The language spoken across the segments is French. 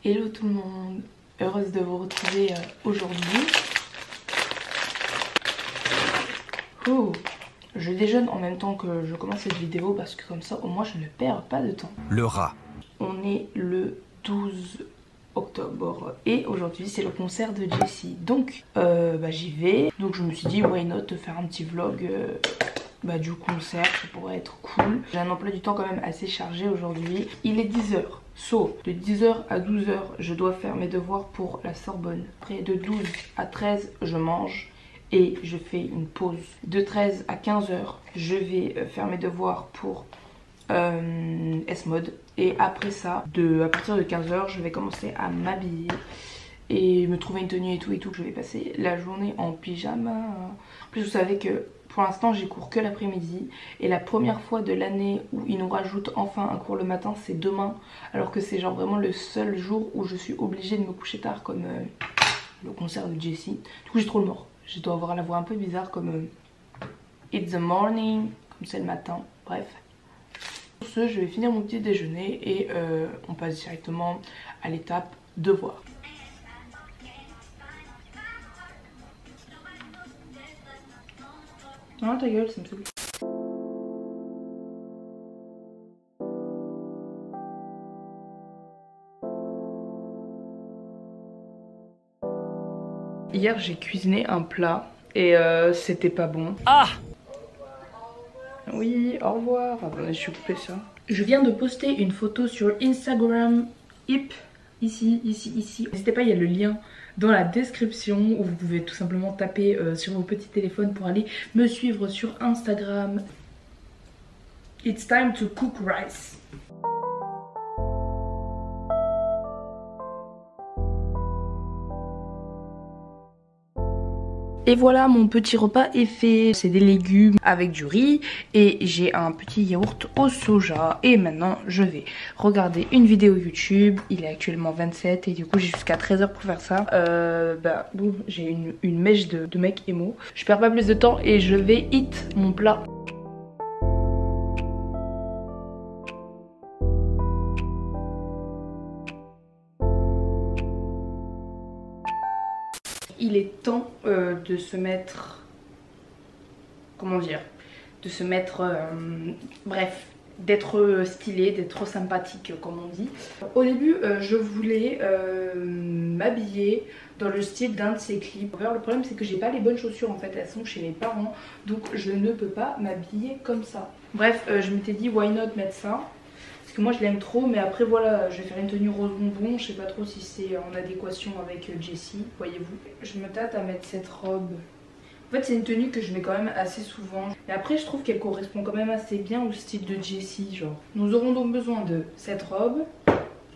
Hello tout le monde, heureuse de vous retrouver aujourd'hui. Je déjeune en même temps que je commence cette vidéo parce que comme ça au moins je ne perds pas de temps. Le rat. On est le 12 octobre et aujourd'hui c'est le concert de Jessie. Donc j'y vais. Donc je me suis dit why not faire un petit vlog du concert, ça pourrait être cool. J'ai un emploi du temps quand même assez chargé aujourd'hui. Il est 10 h. So, de 10h à 12h, je dois faire mes devoirs pour la Sorbonne. Après, de 12 à 13, je mange et je fais une pause. De 13 à 15h, je vais faire mes devoirs pour S-Mode. Et après ça, à partir de 15h, je vais commencer à m'habiller et me trouver une tenue et tout. Je vais passer la journée en pyjama. En plus, vous savez que pour l'instant j'ai cours que l'après-midi et la première fois de l'année où ils nous rajoutent enfin un cours le matin, c'est demain, alors que c'est genre vraiment le seul jour où je suis obligée de me coucher tard comme le concert de Jessie. Du coup j'ai trop le mort, je dois avoir la voix un peu bizarre comme it's the morning, comme c'est le matin, bref. Pour ce, je vais finir mon petit déjeuner et on passe directement à l'étape devoir. Non, ta gueule, ça me saoule. Hier, j'ai cuisiné un plat et c'était pas bon. Ah! Oui, au revoir. Attendez, je vais couper ça. Je viens de poster une photo sur Instagram. Ici. N'hésitez pas, il y a le lien dans la description où vous pouvez tout simplement taper sur vos petits téléphones pour aller me suivre sur Instagram. It's time to cook rice. Et voilà, mon petit repas est fait. C'est des légumes avec du riz et j'ai un petit yaourt au soja. Et maintenant je vais regarder une vidéo YouTube. Il est actuellement 27 et du coup j'ai jusqu'à 13h pour faire ça. J'ai une mèche de mec émo. Je perds pas plus de temps et je vais hit mon plat. Il est temps de se mettre, comment dire, de se mettre, bref, d'être stylé, d'être sympathique comme on dit. Au début je voulais m'habiller dans le style d'un de ces clips. Le problème c'est que j'ai pas les bonnes chaussures en fait, elles sont chez mes parents, donc je ne peux pas m'habiller comme ça. Bref, je m'étais dit why not mettre ça. Parce que moi je l'aime trop, mais après voilà, je vais faire une tenue rose bonbon, je sais pas trop si c'est en adéquation avec Jessie, voyez-vous. Je me tâte à mettre cette robe. En fait c'est une tenue que je mets quand même assez souvent. Et après je trouve qu'elle correspond quand même assez bien au style de Jessie, genre. Nous aurons donc besoin de cette robe,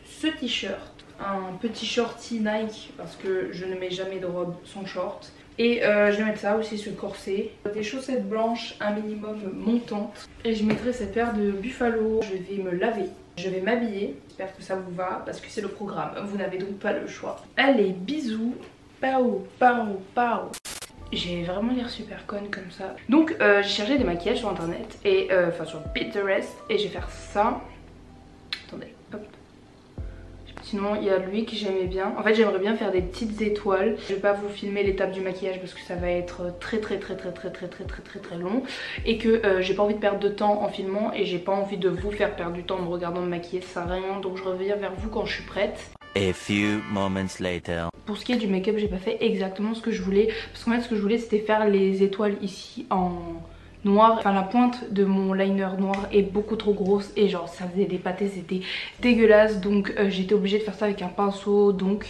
ce t-shirt, un petit shorty Nike, parce que je ne mets jamais de robe sans short. Et je vais mettre ça aussi sur le corset. Des chaussettes blanches un minimum montantes. Et je mettrai cette paire de Buffalo. Je vais me laver. Je vais m'habiller. J'espère que ça vous va parce que c'est le programme. Vous n'avez donc pas le choix. Allez, bisous. Pao. J'ai vraiment l'air super conne comme ça. Donc j'ai cherché des maquillages sur internet. Et enfin sur Pinterest. Et je vais faire ça. Attendez, hop. Sinon il y a lui que j'aimais bien. En fait j'aimerais bien faire des petites étoiles. Je vais pas vous filmer l'étape du maquillage parce que ça va être très long. Et que j'ai pas envie de perdre de temps en filmant. Et j'ai pas envie de vous faire perdre du temps en me regardant me maquiller, ça sert à rien. Donc je reviens vers vous quand je suis prête. A few moments later. Pour ce qui est du make-up, j'ai pas fait exactement ce que je voulais. Parce qu'en fait ce que je voulais c'était faire les étoiles ici en noir. Enfin la pointe de mon liner noir est beaucoup trop grosse et genre ça faisait des pâtés, c'était dégueulasse. Donc j'étais obligée de faire ça avec un pinceau, donc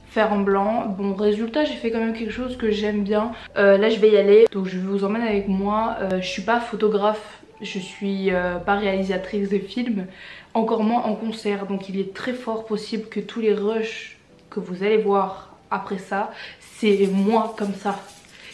faire en blanc. Bon résultat j'ai fait quand même quelque chose que j'aime bien. Là je vais y aller, donc je vous emmène avec moi. Je suis pas photographe, je suis pas réalisatrice de films, encore moins en concert. Donc il est très fort possible que tous les rushs que vous allez voir après ça, c'est moi comme ça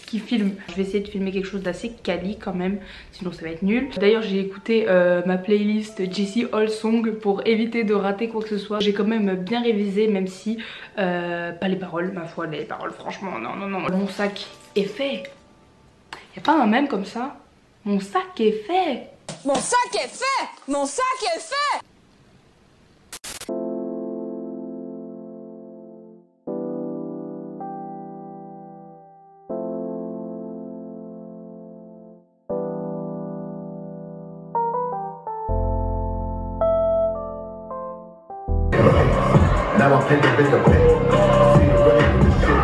qui filme. Je vais essayer de filmer quelque chose d'assez quali quand même, sinon ça va être nul. D'ailleurs j'ai écouté ma playlist Jessie All Song pour éviter de rater quoi que ce soit. J'ai quand même bien révisé, même si pas les paroles, ma foi, les paroles franchement non. Mon sac est fait. Y a pas un mème comme ça? Mon sac est fait. Mon sac est fait. Mon sac est fait. Now I'm pick a bigger pick. See the rhythm of the shit.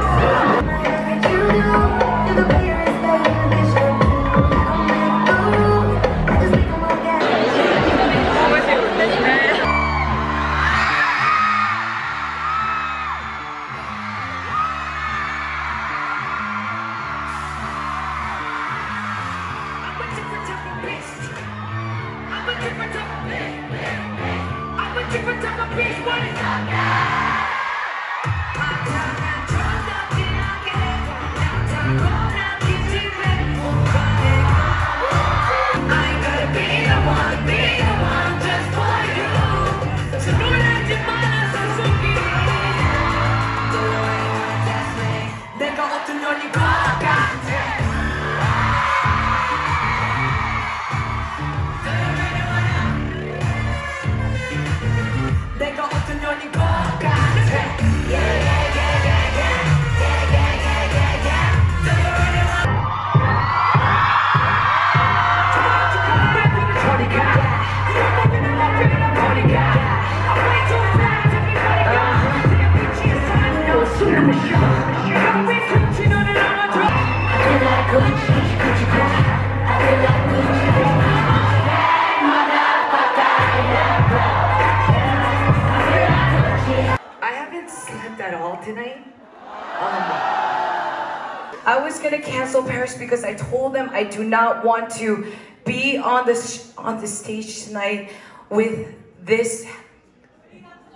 I was gonna cancel Paris because I told them I do not want to be on the stage tonight with this,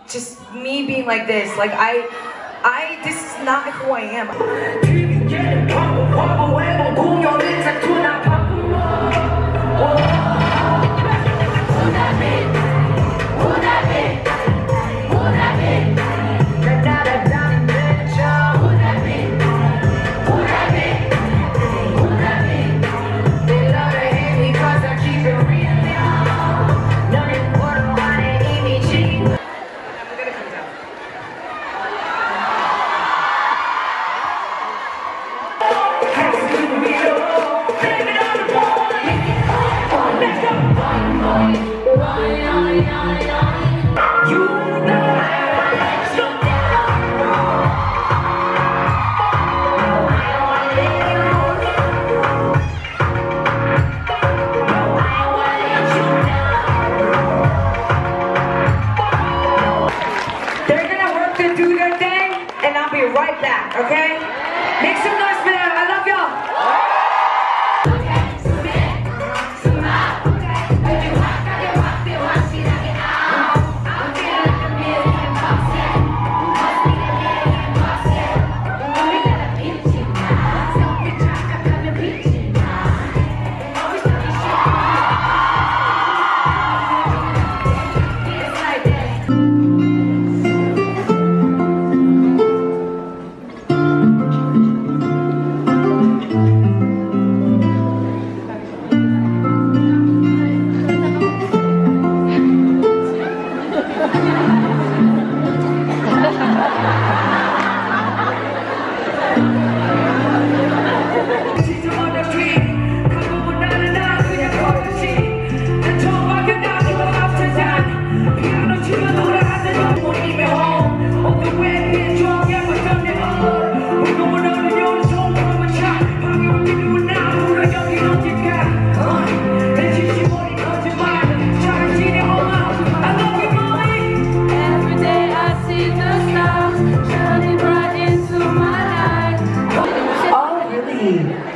just me being like this. Like this is not who I am. Right back, okay? Make some noise for them. I love y'all.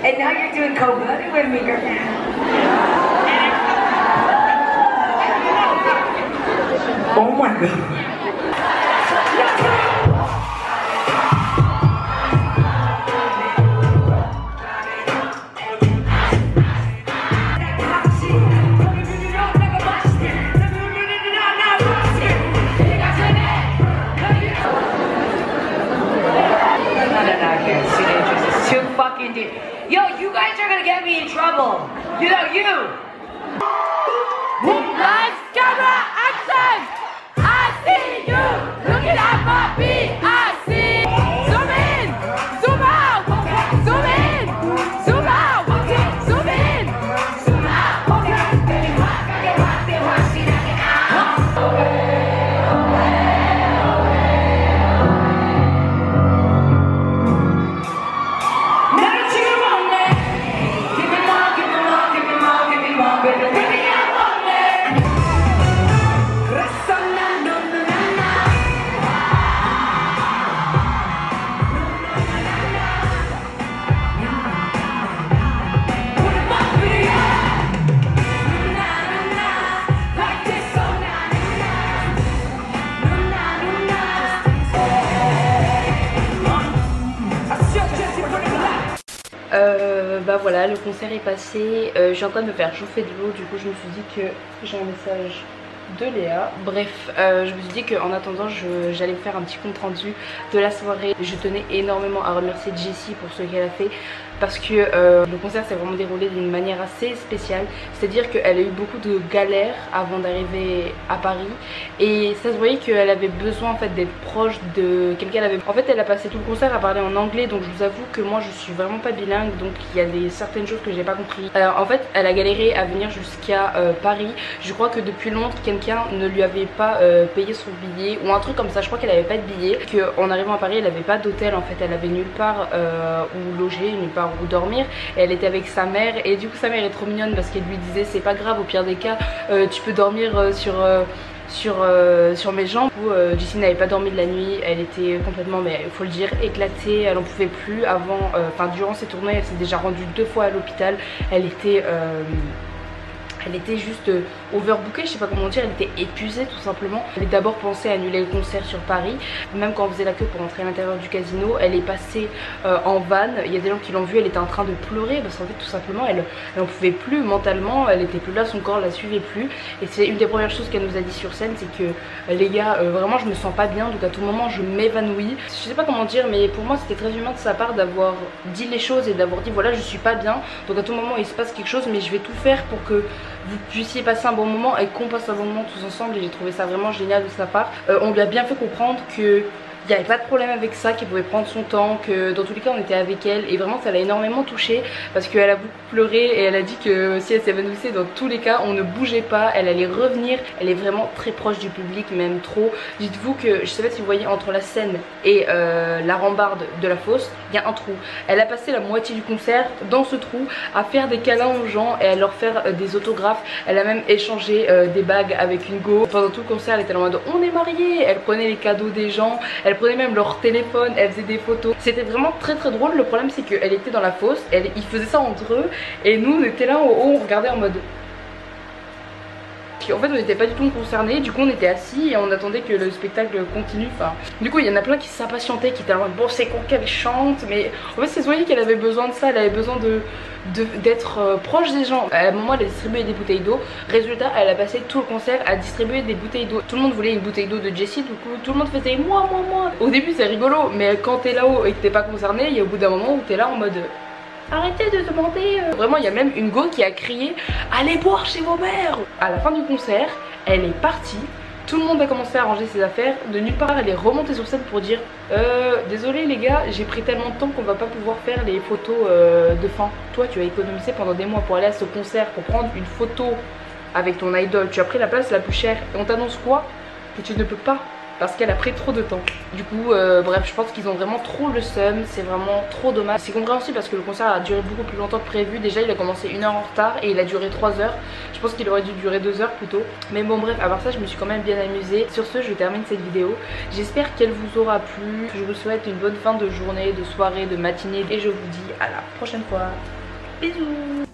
And now you're doing cold-blooded with me, girl. Oh my God. Yo, you guys are gonna get me in trouble. You know, you. Lights, camera, action! I see you looking at my beat. I see. Zoom in, zoom out, zoom in, zoom out, zoom in, zoom out. Bah voilà, le concert est passé. Je suis en train de me faire chauffer de l'eau, du coup je me suis dit que j'ai un message de Léa. Bref, je me suis dit qu'en attendant j'allais me faire un petit compte rendu de la soirée. Je tenais énormément à remercier Jessie pour ce qu'elle a fait, parce que le concert s'est vraiment déroulé d'une manière assez spéciale. C'est à dire qu'elle a eu beaucoup de galères avant d'arriver à Paris, et ça se voyait qu'elle avait besoin en fait d'être proche de quelqu'un. En fait elle a passé tout le concert à parler en anglais, donc je vous avoue que moi je suis vraiment pas bilingue, donc il y a certaines choses que j'ai pas compris. En fait elle a galéré à venir jusqu'à Paris. Je crois que depuis Londres quelqu'un ne lui avait pas payé son billet ou un truc comme ça. Je crois qu'elle avait pas de billet, qu'en arrivant à Paris elle avait pas d'hôtel en fait, elle avait nulle part où loger, nulle part où dormir, et elle était avec sa mère, et du coup sa mère est trop mignonne parce qu'elle lui disait c'est pas grave, au pire des cas tu peux dormir sur mes jambes. Jessie n'avait pas dormi de la nuit, elle était complètement, mais il faut le dire, éclatée, elle en pouvait plus. Avant, durant ses tournées elle s'est déjà rendue 2 fois à l'hôpital. Elle était juste overbookée, je sais pas comment dire, elle était épuisée tout simplement. Elle avait d'abord pensé à annuler le concert sur Paris, même quand on faisait la queue pour entrer à l'intérieur du casino. Elle est passée en van, il y a des gens qui l'ont vue, elle était en train de pleurer parce qu'en fait tout simplement elle en pouvait plus mentalement, elle était plus là, son corps la suivait plus. Et c'est une des premières choses qu'elle nous a dit sur scène, c'est que les gars, vraiment je me sens pas bien, donc à tout moment je m'évanouis. Je sais pas comment dire, mais pour moi c'était très humain de sa part d'avoir dit les choses et d'avoir dit voilà je suis pas bien, donc à tout moment il se passe quelque chose, mais je vais tout faire pour que vous puissiez passer un bon moment et qu'on passe un bon moment tous ensemble. Et j'ai trouvé ça vraiment génial de sa part. On lui a bien fait comprendre que il n'y avait pas de problème avec ça, qu'elle pouvait prendre son temps, que dans tous les cas on était avec elle, et vraiment ça l'a énormément touchée parce qu'elle a beaucoup pleuré et elle a dit que si elle s'évanouissait dans tous les cas on ne bougeait pas, elle allait revenir. Elle est vraiment très proche du public, même trop. Dites-vous que, je sais pas si vous voyez, entre la scène et la rambarde de la fosse il y a un trou. Elle a passé la moitié du concert dans ce trou à faire des câlins aux gens et à leur faire des autographes. Elle a même échangé des bagues avec une go. Pendant tout le concert elle était en mode on est mariés, elle prenait les cadeaux des gens, elle prenait même leur téléphone, elle faisait des photos. C'était vraiment très très drôle. Le problème c'est qu'elle était dans la fosse, ils faisaient ça entre eux et nous on était là en haut, on regardait en mode... En fait on n'était pas du tout concernés, du coup on était assis et on attendait que le spectacle continue. Enfin, du coup il y en a plein qui s'impatientaient, qui étaient en mode bon c'est quand qu'elle chante, mais en fait c'est voyez qu'elle avait besoin de ça, elle avait besoin d'être proche des gens. À un moment elle a distribué des bouteilles d'eau, résultat elle a passé tout le concert à distribuer des bouteilles d'eau. Tout le monde voulait une bouteille d'eau de Jessie, du coup tout le monde faisait moi. Au début c'est rigolo, mais quand t'es là-haut et que t'es pas concerné, il y a au bout d'un moment où t'es là en mode... Arrêtez de demander. Vraiment il y a même une go qui a crié allez boire chez vos mères. À la fin du concert elle est partie, tout le monde a commencé à ranger ses affaires. De nulle part elle est remontée sur scène pour dire désolé les gars, j'ai pris tellement de temps qu'on va pas pouvoir faire les photos de fin. Toi tu as économisé pendant des mois pour aller à ce concert, pour prendre une photo avec ton idol, tu as pris la place la plus chère et on t'annonce quoi? Que tu ne peux pas parce qu'elle a pris trop de temps. Du coup bref, je pense qu'ils ont vraiment trop le seum, c'est vraiment trop dommage. C'est compréhensible parce que le concert a duré beaucoup plus longtemps que prévu. Déjà il a commencé 1 heure en retard et il a duré 3 heures. Je pense qu'il aurait dû durer 2 heures plutôt. Mais bon bref, à part ça je me suis quand même bien amusée. Sur ce je termine cette vidéo. J'espère qu'elle vous aura plu. Je vous souhaite une bonne fin de journée, de soirée, de matinée et je vous dis à la prochaine fois. Bisous.